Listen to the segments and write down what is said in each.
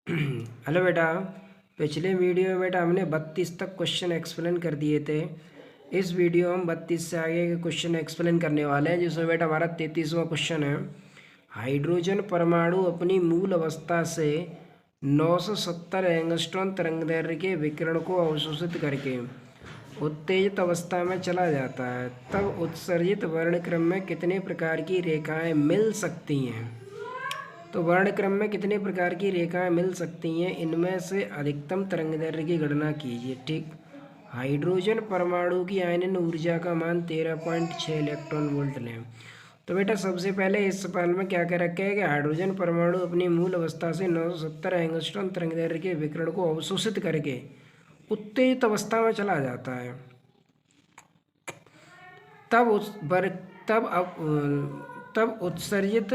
Hello बेटा। पिछले video में बेटा हमने 32 तक क्वेश्चन एक्सप्लेन कर दिए थे। इस वीडियो हम 32 से आगे के क्वेश्चन एक्सप्लेन करने वाले हैं, जिसमें बेटा हमारा 33वां क्वेश्चन है। हाइड्रोजन परमाणु अपनी मूल अवस्था से 970 एंगस्ट्रॉन तरंगदैर्घ्य के विकिरण को अवशोषित करके उत्तेजित अवस्था में चला जाता है, तब उत्सर्जित वर्णक्रम में कितने प्रकार की रेखाएं मिल सकती हैं। तो वर्णक्रम में कितने प्रकार की रेखाएं मिल सकती हैं, इनमें से अधिकतम तरंगदैर्घ्य की गणना कीजिए। ठीक। हाइड्रोजन परमाणु की आयनन ऊर्जा का मान 13.6 इलेक्ट्रॉन वोल्ट लें। तो बेटा सबसे पहले इस सवाल में क्या कह रखा है कि हाइड्रोजन परमाणु अपनी मूल अवस्था से 970 एंगस्ट्रॉन तरंगदैर्घ्य के विकिरण को अवशोषित करके उत्तेजित अवस्था में चला जाता है, तब उस वर तब अब तब उत्सर्जित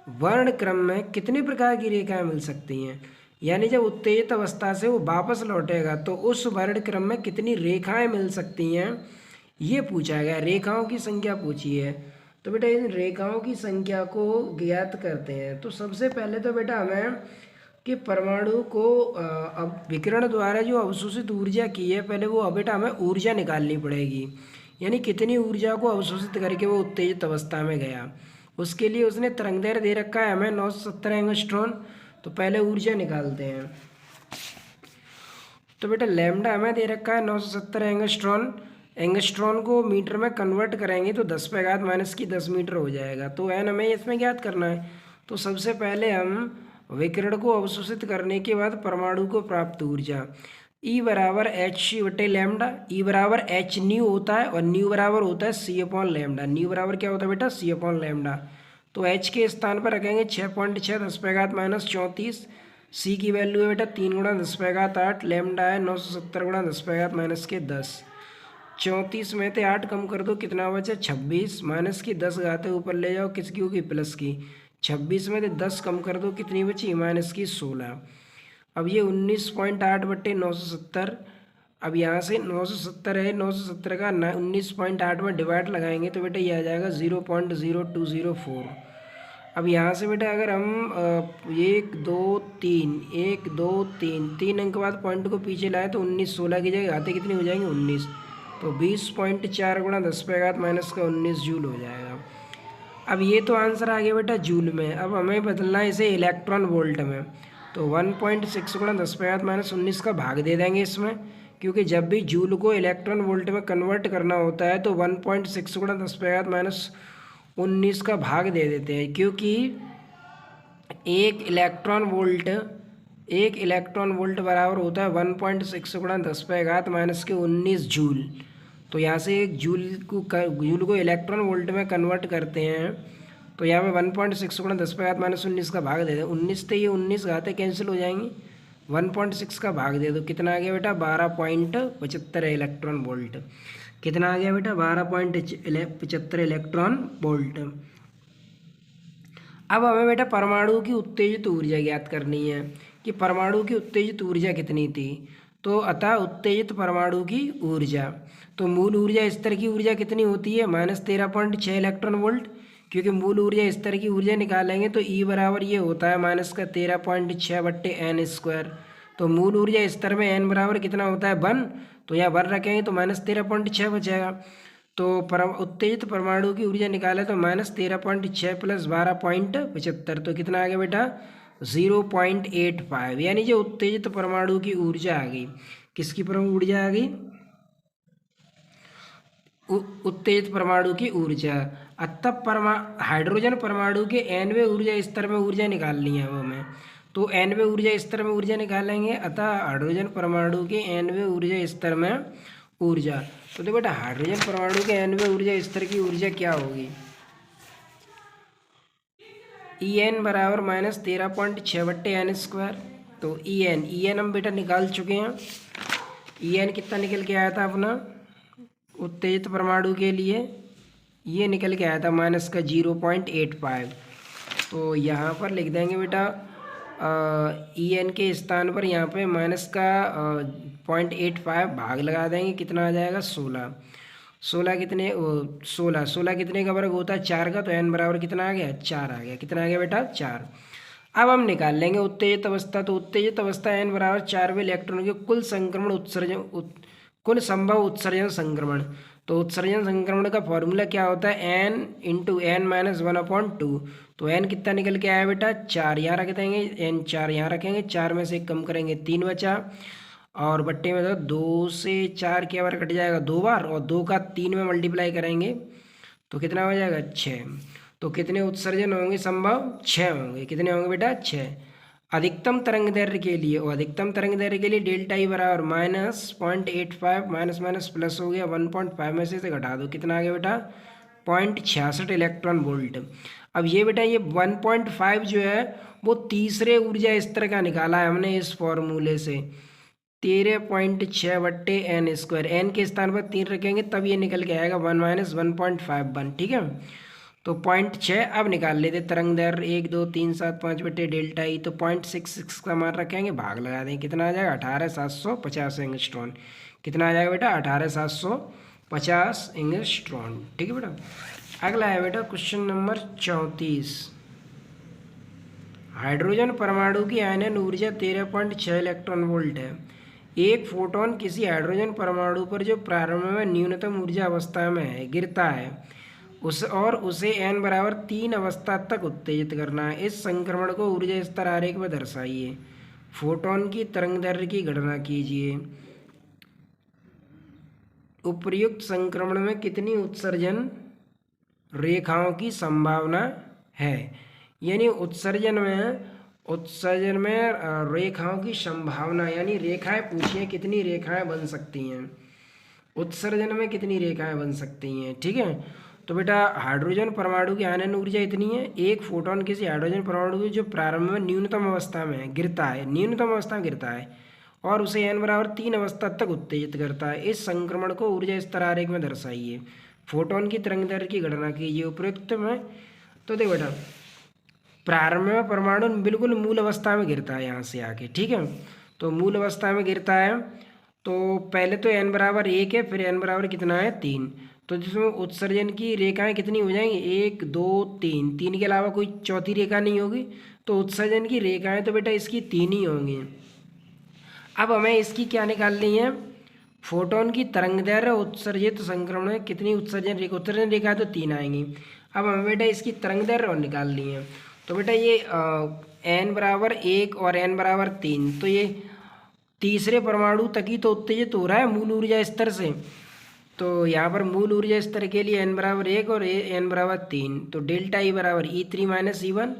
वर्ण क्रम में कितने प्रकार की रेखाएं मिल सकती हैं। यानी जब उत्तेजित अवस्था से वो वापस लौटेगा तो उस वर्ण क्रम में कितनी रेखाएं मिल सकती हैं, ये पूछा गया। रेखाओं की संख्या पूछी है। तो बेटा इन रेखाओं की संख्या को ज्ञात करते हैं। तो सबसे पहले तो बेटा हमें कि परमाणु को अब विकिरण द्वारा जो अवशोषित ऊर्जा की है, पहले वो बेटा हमें ऊर्जा निकालनी पड़ेगी। यानी कितनी ऊर्जा को अवशोषित करके वो उत्तेजित अवस्था में गया। उसके लिए उसने तरंगदैर्घ्य दे रखा है हमें 970 एंगस्ट्रॉन। तो पहले ऊर्जा निकालते हैं। तो बेटा लैम्डा हमें दे रखा है 970 एंगस्ट्रॉन। एंगस्ट्रॉन को मीटर में कन्वर्ट करेंगे तो 10⁻⁻10 मीटर हो जाएगा। तो एन हमें इसमें ज्ञात करना है। तो सबसे पहले हम विकिरण को अवशोषित करने के बाद परमाणु को प्राप्त ऊर्जा E बराबर एच सी बटे लैम्डा। E बराबर एच न्यू होता है और न्यू बराबर होता है सी अपॉन लैम्डा। न्यू बराबर क्या होता है बेटा, सी अपॉन लैम्डा। तो एच के स्थान पर रखेंगे 6.6 10⁻⁻34। सी की वैल्यू है बेटा 3 × 10⁻8। लैम्डा है 970 × 10⁻10। 34 में से 8 कम कर दो, कितना बचे 26। माइनस की 10 घाते ऊपर ले जाओ, किसकी होगी, प्लस की। 26 में से 10 कम कर दो, कितनी बची, माइनस की 16। अब ये 19.8 बट्टे 970। अब यहाँ से 970 है, 970 का 19.8 में डिवाइड लगाएंगे तो बेटा ये आ जाएगा 0.0204। अब यहाँ से बेटा अगर हम 1 2 3 1 2 3 3 अंक बाद पॉइंट को पीछे लाए तो 19 16 की जगह आते कितनी हो जाएंगे, 19। तो 20.4 × 10⁻⁻19 जूल हो जाएगा। अब ये तो आंसर आ गया बेटा जूल में। अब हमें बदलना है इसे इलेक्ट्रॉन वोल्ट में। तो 1.6 × 10⁻⁻19 का भाग दे देंगे इसमें, क्योंकि जब भी जूल को इलेक्ट्रॉन वोल्ट में कन्वर्ट करना होता है तो 1.6 × 10⁻⁻19 का भाग दे देते हैं, क्योंकि एक इलेक्ट्रॉन वोल्ट बराबर होता है 1.6 × 10⁻⁻19 जूल। तो यहाँ से एक जूल को इलेक्ट्रॉन वोल्ट में कन्वर्ट करते हैं। तो यहाँ पे 1.6 × 10⁻⁻19 का भाग दे दो। 19 से ये 19 घाते कैंसिल हो जाएंगी। 1.6 का भाग दे दो, कितना आ गया बेटा, 12.75 इलेक्ट्रॉन वोल्ट। कितना आ गया बेटा, 12.75 इलेक्ट्रॉन वोल्ट। अब हमें बेटा परमाणु की उत्तेजित ऊर्जा ज्ञात करनी है कि परमाणु की उत्तेजित ऊर्जा कितनी थी। तो अतः उत्तेजित परमाणु की ऊर्जा, तो मूल ऊर्जा स्तर की ऊर्जा कितनी होती है, -13.6 इलेक्ट्रॉन वोल्ट। क्योंकि मूल ऊर्जा स्तर की ऊर्जा निकालेंगे तो ई बराबर ये होता है -13.6 बट्टे n²। तो मूल ऊर्जा स्तर में n बराबर कितना होता है, 1। तो यहाँ 1 रखेंगे तो -13.6 बचेगा। तो उत्तेजित परमाणु की ऊर्जा निकाले तो -13.6 + 12.75। तो कितना आ गया बेटा, 0.85। यानी जो उत्तेजित परमाणु की ऊर्जा आ गई, किसकी ऊर्जा आ गई, उत्तेजित परमाणु की ऊर्जा। तब हाइड्रोजन परमाणु के nवें ऊर्जा स्तर में ऊर्जा निकालनी है हमें। तो nवें ऊर्जा स्तर में ऊर्जा निकालेंगे, अतः हाइड्रोजन परमाणु के nवें ऊर्जा स्तर में ऊर्जा। तो देखो बेटा हाइड्रोजन परमाणु के nवें ऊर्जा स्तर की ऊर्जा क्या होगी, En बराबर -13.6 बट्टे n²। तो En हम बेटा निकाल चुके हैं। En कितना निकल के आया था अपना उत्तेजित परमाणु के लिए, ये निकल के आया था -0.85। तो यहाँ पर लिख देंगे बेटा En के स्थान पर यहाँ पे -0.85 भाग लगा देंगे, कितना आ जाएगा 16। 16 कितने 16 कितने का वर्ग होता है, 4 का। तो n बराबर कितना आ गया, 4 आ गया। कितना आ गया बेटा, 4। अब हम निकाल लेंगे उत्तेजित अवस्था। तो उत्तेजित अवस्था n बराबर 4वें इलेक्ट्रॉन के कुल संक्रमण उत्सर्जन कुल संभव उत्सर्जन संक्रमण। तो उत्सर्जन संक्रमण का फॉर्मूला क्या होता है, n इंटू एन माइनस 1/2। तो n कितना निकल के आया बेटा, 4 यहाँ रख देंगे, n 4 यहाँ रखेंगे, 4 में से 1 कम करेंगे 3 बचा, और बट्टे में तो 2 से 4 क्या बार कट जाएगा, 2 बार, और 2 का 3 में मल्टीप्लाई करेंगे तो कितना हो जाएगा, 6। तो कितने उत्सर्जन होंगे संभव, 6 होंगे। कितने होंगे बेटा, 6। अधिकतम तरंग दैर्ध्य के लिए, और अधिकतम तरंग दैर्ध्य के लिए डेल्टा ई बराबर -0.85 माइनस माइनस प्लस हो गया 1.5 में से घटा दो, कितना आ गया बेटा, 0.66 इलेक्ट्रॉन वोल्ट। अब ये बेटा ये 1.5 जो है वो तीसरे ऊर्जा स्तर का निकाला है हमने इस फॉर्मूले से, 13.6/n²। एन के स्थान पर 3 रखेंगे तब ये निकल के आएगा 1 माइनस 1.51, ठीक है। तो 0.6 अब निकाल लेते तरंग दैर्ध्य 1 2 3 7 5 बटे डेल्टा ई। तो 0.66 का मान रखेंगे, भाग लगा देंगे, कितना आ जाएगा 18,750 एंगस्ट्रॉन। कितना आ जाएगा बेटा, 18,750 एंगस्ट्रॉन, ठीक है बेटा। अगला है बेटा क्वेश्चन नंबर 34। हाइड्रोजन परमाणु की आयनन ऊर्जा 13.6 इलेक्ट्रॉन वोल्ट है। एक फोटोन किसी हाइड्रोजन परमाणु पर जो प्रारंभ में न्यूनतम ऊर्जा अवस्था में है गिरता है उसे n बराबर 3 अवस्था तक उत्तेजित करना है। इस संक्रमण को ऊर्जा स्तर आरेख में दर्शाइए। फोटोन की तरंगदैर्ध्य की गणना कीजिए। उपर्युक्त संक्रमण में कितनी उत्सर्जन रेखाओं की संभावना है। यानी उत्सर्जन में रेखाओं की संभावना, यानी रेखाएं पूछिए कितनी रेखाएं बन सकती हैं, उत्सर्जन में कितनी रेखाएं बन सकती हैं, ठीक है। तो बेटा हाइड्रोजन परमाणु की आयनन ऊर्जा इतनी है। एक फोटोन किसी हाइड्रोजन परमाणु की जो प्रारंभ में न्यूनतम अवस्था में गिरता है, न्यूनतम अवस्था में गिरता है, और उसे n बराबर 3 अवस्था तक उत्तेजित करता है। इस संक्रमण को ऊर्जा स्तर आरेख में दर्शाइए। फोटोन की तरंगदैर्ध्य की गणना कीजिए। उपयुक्त में तो देखो बेटा प्रारंभ में परमाणु बिल्कुल मूल अवस्था में गिरता है, यहाँ से आके, ठीक है। तो मूल अवस्था में गिरता है तो पहले तो n बराबर 1 है, फिर n बराबर कितना है 3। तो जिसमें उत्सर्जन की रेखाएं कितनी हो जाएंगी, 1 2 3, 3 के अलावा कोई चौथी रेखा नहीं होगी। तो उत्सर्जन की रेखाएं तो बेटा इसकी 3 ही होंगी। अब हमें इसकी क्या निकालनी है, फोटोन की तरंगदैर्ध्य उत्सर्जित संक्रमण में कितनी उत्सर्जन रेखा तो 3 आएंगी। अब हमें बेटा इसकी तरंगदैर्ध्य निकालनी है। तो बेटा ये n बराबर 1 और n बराबर 3, तो ये तीसरे परमाणु तक ही तो उत्तेजित हो रहा है मूल ऊर्जा स्तर से। तो यहाँ पर मूल ऊर्जा स्तर के लिए n बराबर 1 और n बराबर 3, तो डेल्टा ई बराबर E3 माइनस E1।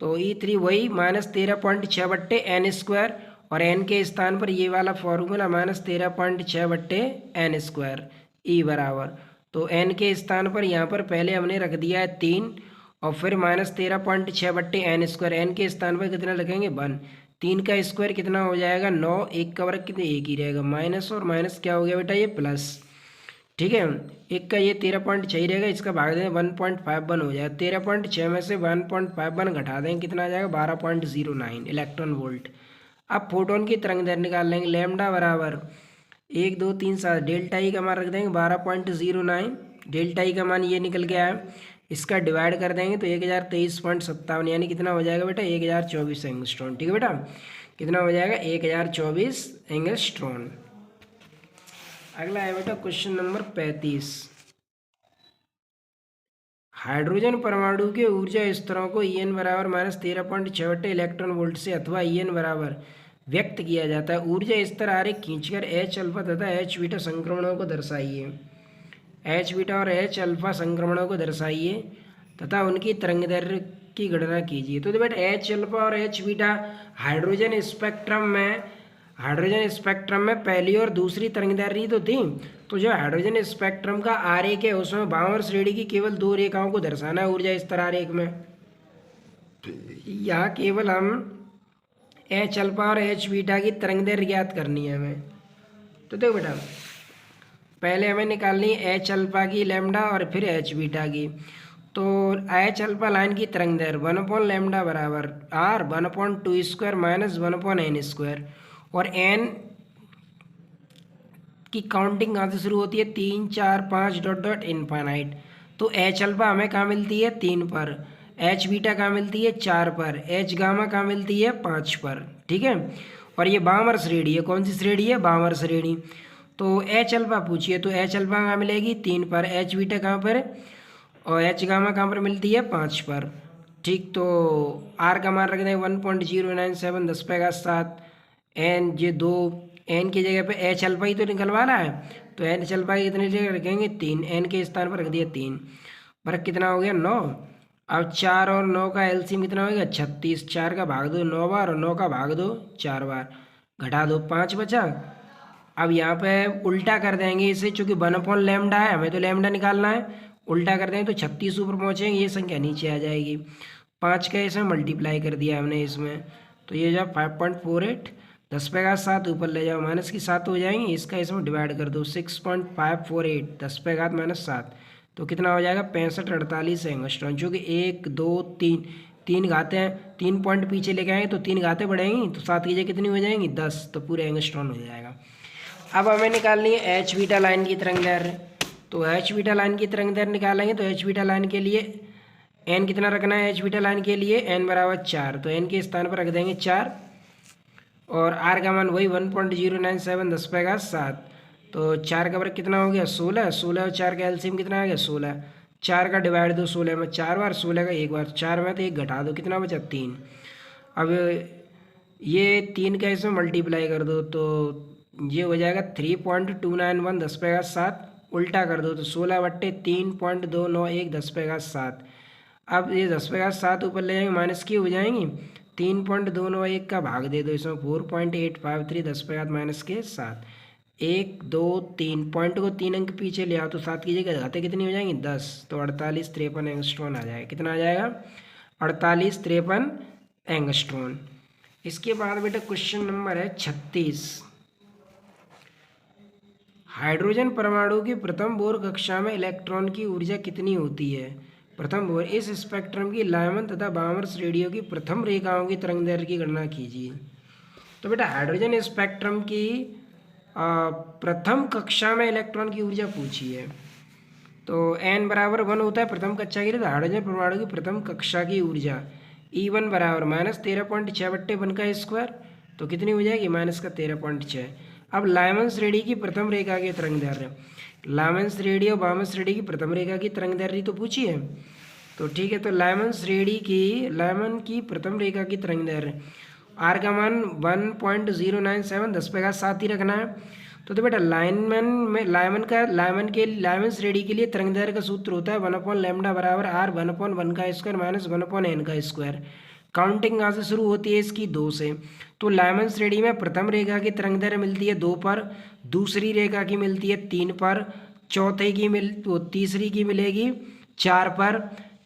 तो E3 वही -13.6/n², और n के स्थान पर ये वाला फॉर्मूला -13.6/n², ई बराबर। तो n के स्थान पर यहाँ पर पहले हमने रख दिया है 3, और फिर -13.6/n², n के स्थान पर कितना लगेंगे 1। 3 का स्क्वायर कितना हो जाएगा 9, 1 का वर्ग कितने 1 ही रहेगा, माइनस और माइनस क्या हो गया बेटा ये प्लस, ठीक है। 1 का ये 13.6 ही रहेगा, इसका भाग दें 1.51 हो जाएगा। 13.6 में से 1.51 घटा दें, कितना आ जाएगा 12.09 इलेक्ट्रॉन वोल्ट। अब फोटोन की तरंगदैर्ध्य निकाल लेंगे। लैम्डा बराबर 1 2 3 7, डेल्टा ई का मान रख देंगे 12.09। डेल्टा ई का मान ये निकल गया है, इसका डिवाइड कर देंगे तो 1023.57, यानी कितना हो जाएगा बेटा 1024 एंगस्ट्रॉन, ठीक है बेटा। कितना हो जाएगा 1024 एंगस्ट्रॉन। अगला है बेटा क्वेश्चन नंबर 35। हाइड्रोजन परमाणु के ऊर्जा स्तरों को En बराबर -13.6 इलेक्ट्रॉन वोल्ट से अथवा En बराबर व्यक्त किया जाता है। ऊर्जा स्तर आरेख खींचकर H अल्फा तथा H बीटा संक्रमणों को दर्शाइए। H बीटा और H अल्फा संक्रमणों को दर्शाइए तथा उनकी तरंगदैर्ध्य की गणना कीजिए। तो बेटा H अल्फा और H बीटा हाइड्रोजन स्पेक्ट्रम में पहली और दूसरी तरंगदैर्ध्य तो थी। तो जो हाइड्रोजन स्पेक्ट्रम का आरेख है उसमें बाँवर श्रेणी की केवल 2 रेखाओं को दर्शाना है ऊर्जा स्तर आरेख में। यहाँ केवल हम H अल्फा और H बीटा की तरंगदैर्ध्य ज्ञात करनी है हमें। तो देखो बेटा पहले हमें निकालनी है H अल्फा की लैम्डा और फिर H बीटा की। तो H अल्फा लाइन की तरंगदैर्ध्य 1/λ बराबर R 1/2² माइनस 1/n², और n की काउंटिंग कहाँ से शुरू होती है 3 4 5 डॉट डॉट इनफाइनाइट। तो H अल्फा हमें कहाँ मिलती है 3 पर, एच बीटा कहाँ मिलती है 4 पर, एच गामा कहाँ मिलती है 5 पर, ठीक है। और ये बामर श्रेणी है, कौन सी श्रेणी है, बामर श्रेणी। तो एच अल्फा पूछिए, तो एच अल्फा कहाँ मिलेगी 3 पर, एच बीटा कहाँ पर और एच गामा कहाँ पर मिलती है 5 पर, ठीक। तो आर का मान रख दें 1.097 10⁻7, एन ये 2, एन की जगह पे एच अल्फा ही तो निकलवाना है, तो एच अल्फा की कितनी जगह रखेंगे 3, एन के स्थान पर रख दिया 3, फर्क कितना हो गया 9। अब 4 और 9 का एलसीएम कितना हो गया 36, 4 का भाग दो 9 बार और 9 का भाग दो 4 बार, घटा दो 5 बचा। अब यहाँ पे उल्टा कर देंगे इसे, चूंकि 1/λ है, हमें तो लैम्डा निकालना है, उल्टा कर देंगे तो 36 ऊपर पहुँचेंगे, ये संख्या नीचे आ जाएगी। 5 का इसमें मल्टीप्लाई कर दिया हमने इसमें, तो ये जो 5.48 10⁻7 ऊपर ले जाओ माइनस की 7 हो जाएंगी, इसका इसमें डिवाइड कर दो 6.548 10⁻7, तो कितना हो जाएगा 65-48 एंगस्ट्रॉन, जो कि 1 2 3 3 घाते हैं, 3 पॉइंट पीछे लेके आएंगे तो 3 घाते बढ़ेंगी, तो 7 की जगह कितनी हो जाएंगी 10, तो पूरे एंगस्ट्रॉन हो जाएगा। अब हमें निकालनी है एच बीटा लाइन की तरंग दैर्ध्य, तो एच बीटा लाइन की तरंग दैर्ध्य निकालेंगे तो एच बीटा लाइन के लिए एन कितना रखना है, एच बीटा लाइन के लिए एन बराबर 4, तो एन के स्थान पर रख देंगे 4, और आर का मान वही 1.097 10⁻7, तो 4 का वर्ग कितना हो गया 16, 16 और 4 का एलसीएम कितना आ गया 16, 4 का डिवाइड दो 16 में 4 बार, 16 का एक बार 4 में, तो एक घटा दो कितना बचा 3। अब ये 3 का इसमें मल्टीप्लाई कर दो तो ये हो जाएगा 3.291 10⁻7, उल्टा कर दो तो 16/3.291 10⁻7। अब ये 10⁻7 ऊपर ले जाएंगे माइनस की हो जाएंगी, 3.291 का भाग दे दो इसमें 4.853 10⁻7, 1 2 3 पॉइंट को 3 अंक पीछे ले आओ तो 7 की जगह घाते कितनी हो जाएंगी 10, तो 48-53 एंगस्ट्रॉन आ जाएगा, कितना आ जाएगा 48-53 एंगस्ट्रॉन। इसके बाद बेटा क्वेश्चन नंबर है 36। हाइड्रोजन परमाणु की प्रथम बोर कक्षा में इलेक्ट्रॉन की ऊर्जा कितनी होती है। प्रथम बोर इस स्पेक्ट्रम की लाइमन तथा बामर श्रेणियों की प्रथम रेखाओं की तरंगदैर्घ्य की गणना कीजिए। तो बेटा हाइड्रोजन स्पेक्ट्रम की प्रथम कक्षा में इलेक्ट्रॉन की ऊर्जा पूछी है, तो n बराबर 1 होता है प्रथम कक्षा के लिए, तो हाइड्रोजन परमाणु की प्रथम कक्षा की ऊर्जा E1 बराबर -13.6/1 का स्क्वायर, तो कितनी हो जाएगी -13.6। अब लाइमन श्रेणी की प्रथम रेखा की तरंगदैर्घ्य, लाइमन श्रेणी और बामन श्रेणी की प्रथम रेखा की तरंगदैर्घ्य तो पूछी है, तो ठीक है। तो लाइमन की प्रथम रेखा की तरंगदैर्घ्य आर का मान 1.097 10⁻7 ही रखना है। तो बेटा लाइमन श्रेणी के लिए तरंगदैर्घ्य का सूत्र होता है 1/λ बराबर r 1/1 का स्क्वायर माइनस 1/n का स्क्वायर। काउंटिंग कहाँ से शुरू होती है इसकी 2 से। तो लाइमन श्रेणी में प्रथम रेखा की तरंगदैर्घ्य मिलती है 2 पर, दूसरी रेखा की मिलती है 3 पर, तीसरी की मिलेगी 4 पर,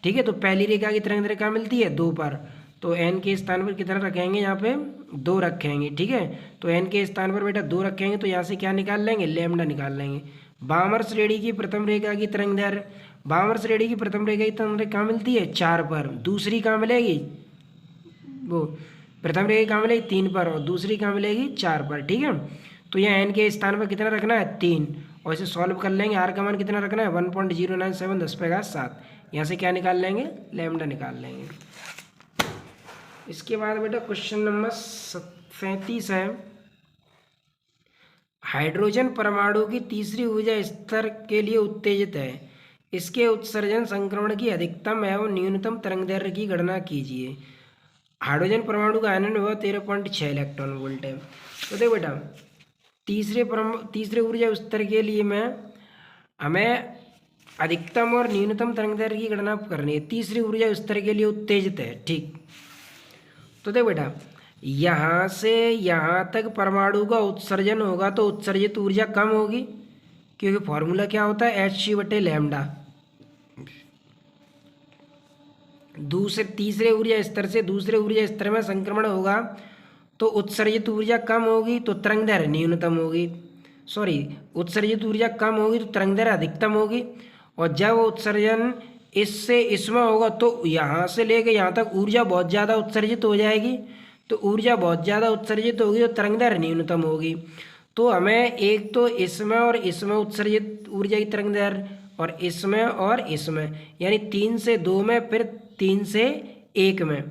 ठीक है। तो पहली रेखा की तरंगदैर्घ्य कहाँ मिलती है 2 पर, तो n के स्थान पर कितना रखेंगे, यहाँ पे 2 रखेंगे, ठीक है। तो n के स्थान पर बेटा 2 रखेंगे, तो यहाँ से क्या निकाल लेंगे लैम्डा निकाल लेंगे। बामर श्रेणी की प्रथम रेखा की तरंगदैर्घ्य, बामर श्रेणी की प्रथम रेखा की तरंगदैर्घ्य कहाँ मिलती है 4 पर, दूसरी कहाँ मिलेगी, वो प्रथम रेखा कहाँ मिलेगी 3 पर और दूसरी कहाँ मिलेगी 4 पर, ठीक है। तो यहाँ n के स्थान पर कितना रखना है 3, और इसे सॉल्व कर लेंगे। r का मान कितना रखना है 1.097 10⁻7, यहाँ से क्या निकाल लेंगे लैम्डा निकाल लेंगे। इसके बाद बेटा क्वेश्चन नंबर 37 है, हाइड्रोजन परमाणु की तीसरी ऊर्जा स्तर के लिए उत्तेजित है, इसके उत्सर्जन संक्रमण की अधिकतम एवं न्यूनतम तरंगदैर्घ्य की गणना कीजिए। हाइड्रोजन परमाणु का आयनन हुआ 13.6 इलेक्ट्रॉन वोल्ट है। तो देखो बेटा तीसरे ऊर्जा स्तर के लिए हमें अधिकतम और न्यूनतम तरंगदैर्घ्य की गणना करनी है। तीसरी ऊर्जा स्तर के लिए उत्तेजित है, ठीक। तो देखो बेटा यहाँ से यहाँ तक परमाणु का उत्सर्जन होगा तो उत्सर्जित ऊर्जा कम होगी, क्योंकि फॉर्मूला क्या होता है hc/λ। तीसरे ऊर्जा स्तर से दूसरे ऊर्जा स्तर में संक्रमण होगा तो उत्सर्जित ऊर्जा कम होगी तो तरंगदैर्घ्य न्यूनतम होगी, उत्सर्जित ऊर्जा कम होगी तो तरंगदैर्घ्य अधिकतम होगी। और जब उत्सर्जन इससे इसमें होगा तो यहाँ से लेकर यहाँ तक ऊर्जा बहुत ज़्यादा उत्सर्जित हो जाएगी, तो ऊर्जा बहुत ज़्यादा उत्सर्जित होगी तो तरंगदैर्घ्य न्यूनतम होगी। तो हमें एक तो इसमें और इसमें उत्सर्जित ऊर्जा की तरंगदैर्घ्य और इसमें यानी 3 से 2 में फिर 3 से 1 में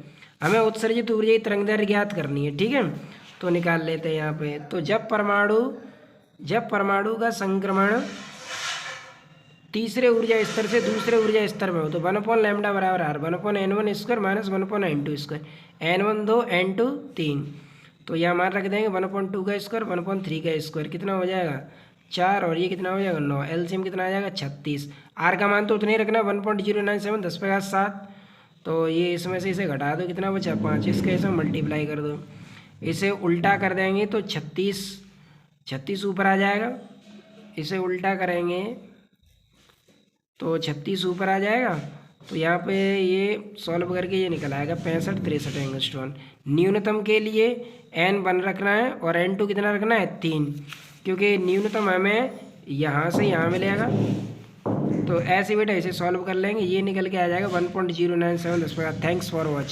हमें उत्सर्जित ऊर्जा की तरंगदैर्घ्य ज्ञात करनी है। ठीक है, तो निकाल लेते हैं यहाँ पे। तो जब परमाणु का संक्रमण तीसरे ऊर्जा स्तर से दूसरे ऊर्जा स्तर में हो तो 1/λ बराबर r 1/n1 square minus 1/n2 square. n1 2 n2 3, तो यहाँ मान रख देंगे 1/2 का स्क्वायर 1/3 का स्क्वायर कितना हो जाएगा 4, और ये कितना हो जाएगा 9। एलसीएम कितना आ जाएगा 36। आर का मान तो उतना ही रखना 1.097 10⁻7। तो ये इसमें से इसे घटा दो, कितना बचा 5, इसके इसमें मल्टीप्लाई कर दो। इसे उल्टा कर देंगे तो 36 ऊपर आ जाएगा। इसे उल्टा करेंगे तो 36 ऊपर आ जाएगा। तो यहाँ पे ये सॉल्व करके ये निकल आएगा 65 63 एंगस्ट्रॉन। न्यूनतम के लिए n 1 रखना है और n2 कितना रखना है 3, क्योंकि न्यूनतम हमें यहाँ से यहाँ मिलेगा। तो ऐसे बेटा इसे सॉल्व कर लेंगे, ये निकल के आ जाएगा 1.097 10। Thanks for watching.